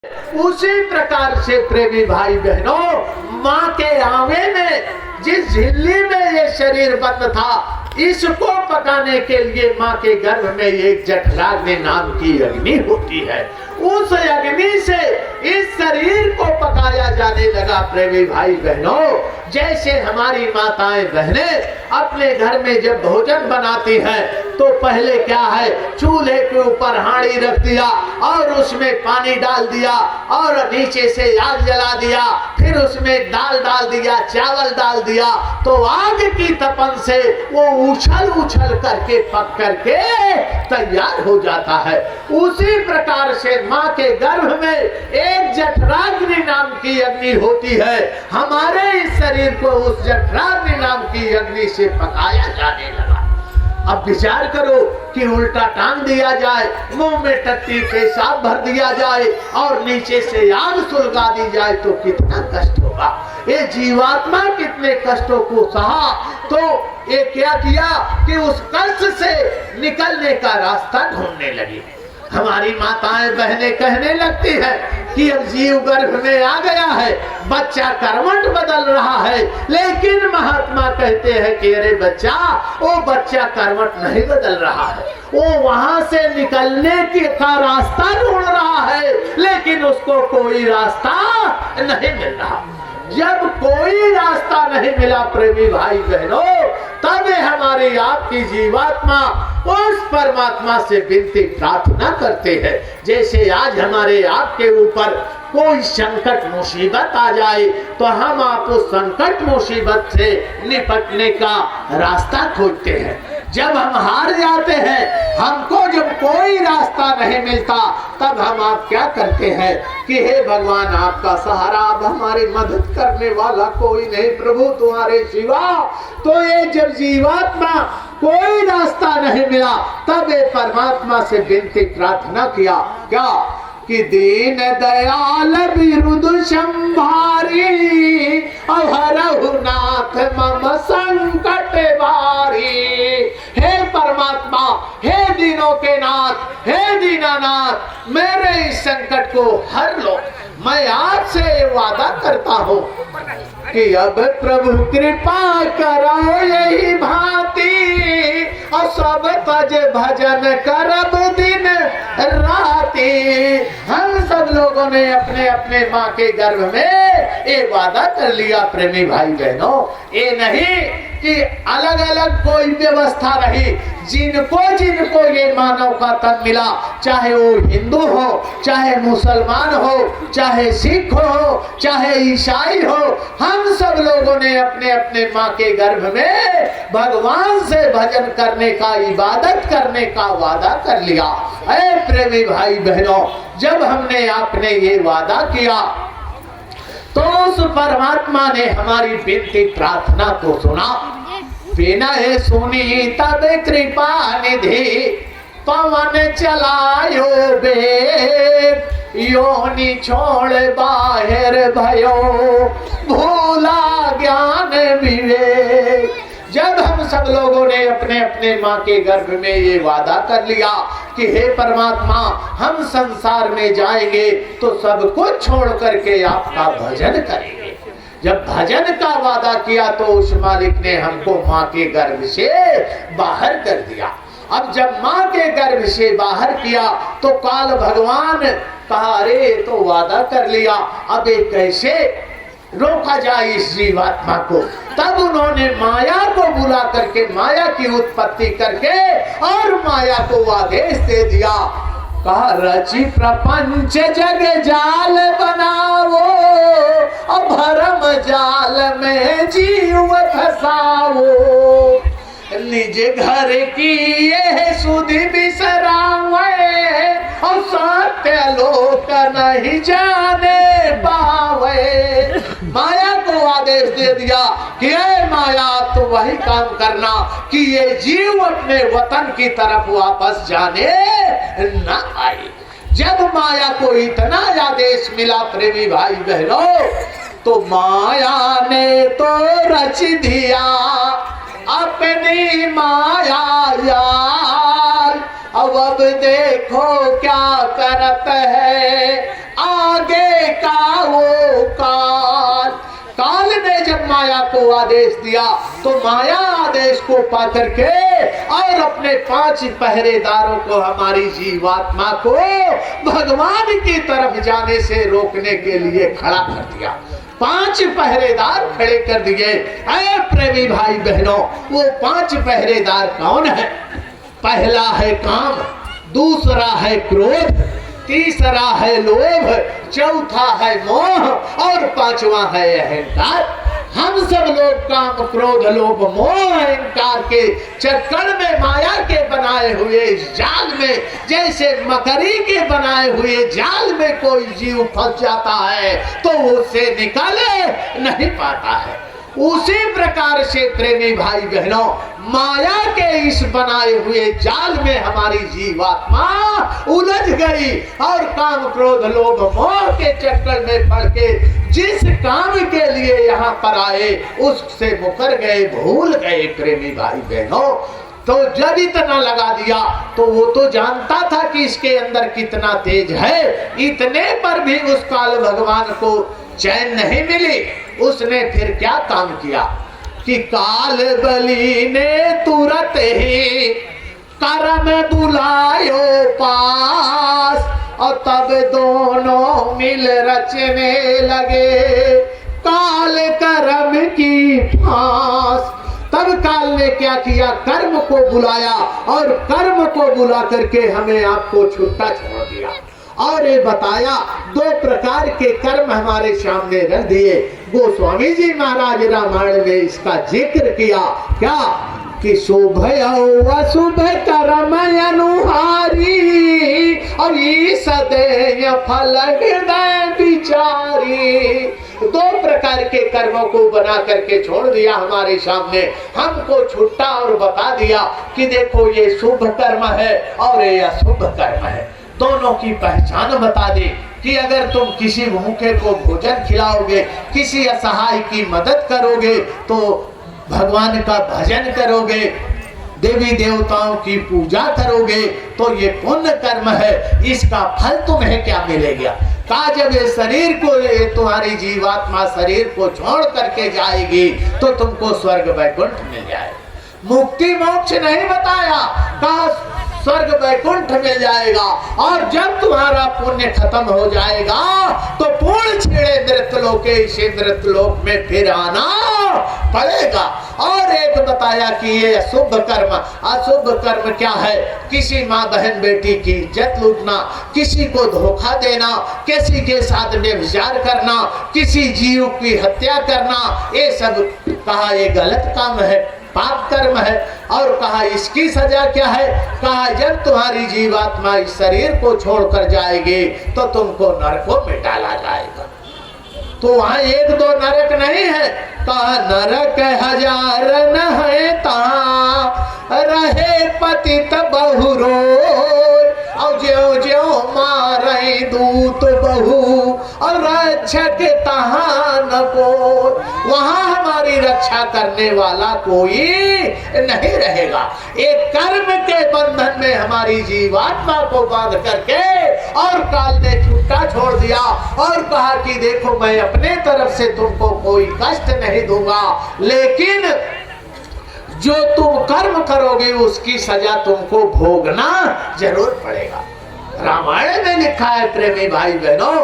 उसी प्रकार से प्रेमी भाई बहनों, माँ के आंवे में जिस झिल्ली में ये शरीर बंद था, इसको पकाने के लिए माँ के गर्भ में एक जठराग्नि नाम की अग्नि होती है। उस अग्नि से इस शरीर को पकाया जाने लगा। प्रेमी भाई बहनों, जैसे हमारी माताएं बहनें अपने घर में जब भोजन बनाती हैं तो पहले क्या है, चूल्हे के ऊपर हांडी रख दिया और उसमें पानी डाल दिया और नीचे से आग जला दिया, फिर उसमें दाल डाल दिया, चावल डाल दिया, तो आग की तपन से वो उछल उछल करके पक करके तैयार हो जाता है। उसी प्रकार से माँ के गर्भ में एक जठराग्नि नाम की अग्नि होती है। हमारे इस शरीर को उस जठराग्नि नाम की अग्नि से पकाया जाने लगा। अब विचार करो कि उल्टा टांग दिया जाए, मुंह में टट्टी पेशाब भर दिया जाए और नीचे से आग सुलगा दी जाए तो कितना कष्ट होगा। ये जीवात्मा कितने कष्टों को सहा, तो ये क्या किया कि उस कष्ट से निकलने का रास्ता ढूंढने लगी। हमारी माताएं बहनें कहने लगती है कि अब जीव गर्भ में आ गया है, बच्चा करवट बदल रहा है, लेकिन महात्मा कहते हैं कि अरे बच्चा, वो बच्चा करवट नहीं बदल रहा है, वो वहां से निकलने का रास्ता ढूंढ रहा है, लेकिन उसको कोई रास्ता नहीं मिल रहा। जब कोई रास्ता नहीं मिला प्रेमी भाई बहनों, तब हमारी आपकी जीवात्मा उस परमात्मा से विनती प्रार्थना करते हैं। जैसे आज हमारे आपके ऊपर कोई संकट मुसीबत आ जाए तो हम आप उस संकट मुसीबत से निपटने का रास्ता खोजते हैं। जब हम हार जाते हैं, हमको जब कोई रास्ता नहीं मिलता, तब हम आप क्या करते हैं कि हे भगवान, आपका सहारा, अब हमारी मदद करने वाला कोई नहीं प्रभु तुम्हारे सिवा। तो ये जब जीवात्मा कोई रास्ता नहीं मिला, तब ये परमात्मा से विनती प्रार्थना किया क्या कि दीन दयाल बिरुद संभारी, अहरहु नाथ मम संकट भारी। हे परमात्मा, हे दीनों के नाथ, हे दीनानाथ, मेरे इस संकट को हर लो। मैं आपसे वादा करता हूँ कि अब प्रभु कृपा करो यही भांति, और सब तज भजन करब दिन राती। हम सब लोगों ने अपने अपने माँ के गर्भ में ये वादा कर लिया प्रेमी भाई बहनों। ये नहीं कि अलग अलग कोई व्यवस्था रही, जिनको जिनको ये मानव का तन मिला, चाहे वो हिंदू हो, चाहे मुसलमान हो, चाहे सिख हो, चाहे ईसाई हो, हम सब लोगों ने अपने अपने माँ के गर्भ में भगवान से भजन करने का, इबादत करने का वादा कर लिया। ऐ प्रेमी भाई बहनों, जब हमने आपने ये वादा किया तो उस परमात्मा ने हमारी विनती प्रार्थना को सुना। विनय सुनी तब कृपा निधि, पवन चलायो बेग, योनि छोड़ बाहर भयो, भूला ज्ञान विवेक। जब हम सब लोगों ने अपने अपने माँ के गर्भ में ये वादा कर लिया कि हे परमात्मा, हम संसार में जाएंगे तो सब कुछ छोड़ करके आपका भजन करेंगे। जब भजन का वादा किया तो उस मालिक ने हमको माँ के गर्भ से बाहर कर दिया। अब जब माँ के गर्भ से बाहर किया तो काल भगवान कहा, अरे तो वादा कर लिया, अब ये कैसे रोका जाए इस जीवात्मा को। तब उन्होंने माया को बुला करके, माया की उत्पत्ति करके और माया को आदेश दे दिया, कहा रचि प्रपंच जग जाल बनाओ, और भरम जाल में जीव फसाओ, निज घर की ये सुधि बिसरावे, और सत्य लोक नहीं जाने पावे। माया को आदेश दे दिया कि ए माया, तो वही काम करना कि ये जीव अपने वतन की तरफ वापस जाने न आए। जब माया को इतना आदेश मिला प्रेमी भाई बहनों, तो माया ने तो रच दिया अपनी माया यार। अब देखो क्या करत है, आ माया को आदेश दिया, तो माया आदेश को पाकर के और अपने 5 पहरेदारों को, हमारी जीवात्मा को भगवान की तरफ जाने से रोकने के लिए खड़ा कर दिया। 5 पहरेदार खड़े कर दिए। ऐ प्रेमी भाई बहनों, वो 5 पहरेदार कौन है? पहला है काम, दूसरा है क्रोध, तीसरा है लोभ, चौथा है मोह और 5वां है अहंकार। हम सब लोग काम, क्रोध, लोभ, मोह, अहंकार के चक्कर में, माया के बनाए हुए इस जाल में, जैसे मकड़ी के बनाए हुए जाल में कोई जीव फंस जाता है तो उससे निकले नहीं पाता है। उसी प्रकार से प्रेमी भाई बहनों, माया के इस बनाए हुए जाल में हमारी जीवात्मा उलझ गई और काम, क्रोध, लोभ, मोह के चक्कर में पड़ के जिस काम के लिए यहाँ पर आए उससे मुकर गए, भूल गए। प्रेमी भाई बहनों, तो जब इतना लगा दिया तो वो तो जानता था कि इसके अंदर कितना तेज है, इतने पर भी उस काल भगवान को चैन नहीं मिली। उसने फिर क्या काम किया कि काल बलि ने तुरंत ही कर्म बुलायो पास, और तब दोनों मिल रचने लगे काल कर्म की फांस। तब काल ने क्या किया? कर्म को बुलाया और कर्म को बुला करके हमें आपको छुट्टा छोड़ दिया और ये बताया 2 प्रकार के कर्म हमारे सामने रख दिए। गोस्वामी जी महाराज रामायण में इसका जिक्र किया, क्या कि शुभ अशुभ कर्म अनुहारी और सदैव फल हृदय विचारी। 2 प्रकार के कर्मों को बना करके छोड़ दिया हमारे सामने, हमको छुट्टा और बता दिया कि देखो ये शुभ कर्म है और ये अशुभ कर्म है। दोनों की पहचान बता दे कि अगर तुम किसी भूखे को भोजन खिलाओगे, किसी असहाय की मदद करोगे, तो भगवान का भजन करोगे, देवी देवताओं की पूजा करोगे, तो ये पुण्य कर्म है। इसका फल तुम्हें क्या मिलेगा? कहा जब ये शरीर को, ये तुम्हारी जीवात्मा शरीर को छोड़ करके जाएगी तो तुमको स्वर्ग वैकुंठ मिल जाएगा। मुक्ति मोक्ष नहीं बताया, कहा स्वर्ग वैकुंठ मिल जाएगा। और जब तुम्हारा पुण्य खत्म हो जाएगा तो पूर्ण छेड़े मृत्युलोके से मृत्युलोक में फिर आना पड़ेगा। और एक बताया कि ये अशुभ कर्म, अशुभ कर्म क्या है? किसी माँ बहन बेटी की इज्जत लूटना, किसी को धोखा देना, किसी के साथ व्यभिचार करना, किसी जीव की हत्या करना, ये सब कहा ये गलत काम है, पाप कर्म है। और कहा इसकी सजा क्या है? कहा जब तुम्हारी जीवात्मा इस शरीर को छोड़कर जाएगी तो तुमको नरकों में डाला जाएगा। तो वहां 1-2 नरक नहीं है, कहा नरक 1000 न है, तहां रहे पतित बहुरो और ज्यों ज्यों मारे दूत बहु और रक्षक तहां न कोई। वहां हमारी रक्षा करने वाला कोई नहीं रहेगा। एक कर्म के बंधन में हमारी जीवात्मा को बांध करके और काल ने छुट्टा छोड़ दिया और कहा कि देखो मैं अपने तरफ से तुमको कोई कष्ट नहीं दूंगा, लेकिन जो तुम कर्म करोगे उसकी सजा तुमको भोगना जरूर पड़ेगा। रामायण में लिखा है प्रेमी भाई बहनों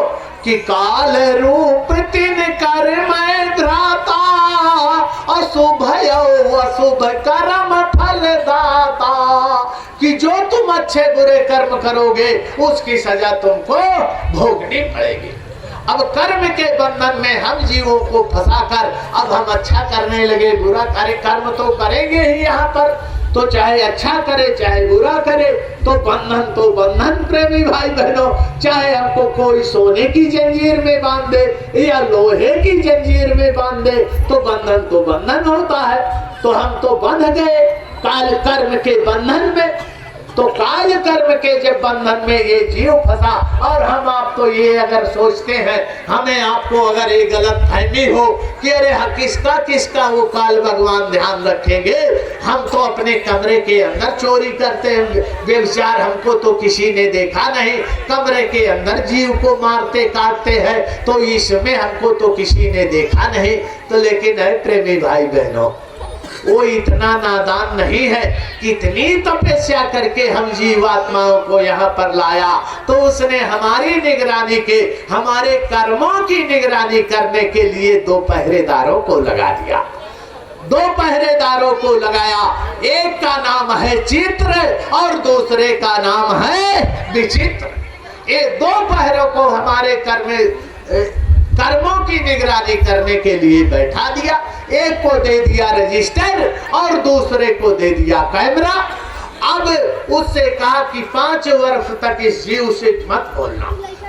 कि काल रूप 3 कर्म भ्राता, अशुभ अशुभ कर्म फल दाता। कि जो तुम अच्छे बुरे कर्म करोगे उसकी सजा तुमको भोगनी पड़ेगी। अब कर्म के बंधन में हम जीवों को फंसाकर अब हम अच्छा करने लगे, बुरा करे, कर्म तो करेंगे ही यहाँ पर, तो चाहे अच्छा करे चाहे बुरा करे तो बंधन प्रेमी भाई बहनों। चाहे हमको कोई सोने की जंजीर में बांध दे या लोहे की जंजीर में बांध दे तो बंधन होता है। तो हम तो बंध गए काल कर्म के बंधन में। तो कार्य कर्म के जब बंधन में ये जीव फंसा, और हम आप तो ये अगर सोचते हैं, हमें आपको अगर ये गलत फहमी हो कि अरे किसका वो काल भगवान ध्यान रखेंगे, हम तो अपने कमरे के अंदर चोरी करते हैं, व्यभिचार हमको तो किसी ने देखा नहीं, कमरे के अंदर जीव को मारते काटते हैं तो इसमें हमको तो किसी ने देखा नहीं। तो लेकिन है प्रेमी भाई बहनों, वो इतना नादान नहीं है कि इतनी तपस्या करके हम जीवात्माओं को यहाँ पर लाया, तो उसने हमारी निगरानी के, हमारे कर्मों की निगरानी करने के लिए 2 पहरेदारों को लगा दिया। 2 पहरेदारों को लगाया, एक का नाम है चित्र और दूसरे का नाम है विचित्र। ये 2 पहरों को हमारे कर्मों की निगरानी करने के लिए बैठा दिया। एक को दे दिया रजिस्टर और दूसरे को दे दिया कैमरा। अब उससे कहा कि 5 वर्ष तक इस जीव से मत बोलना।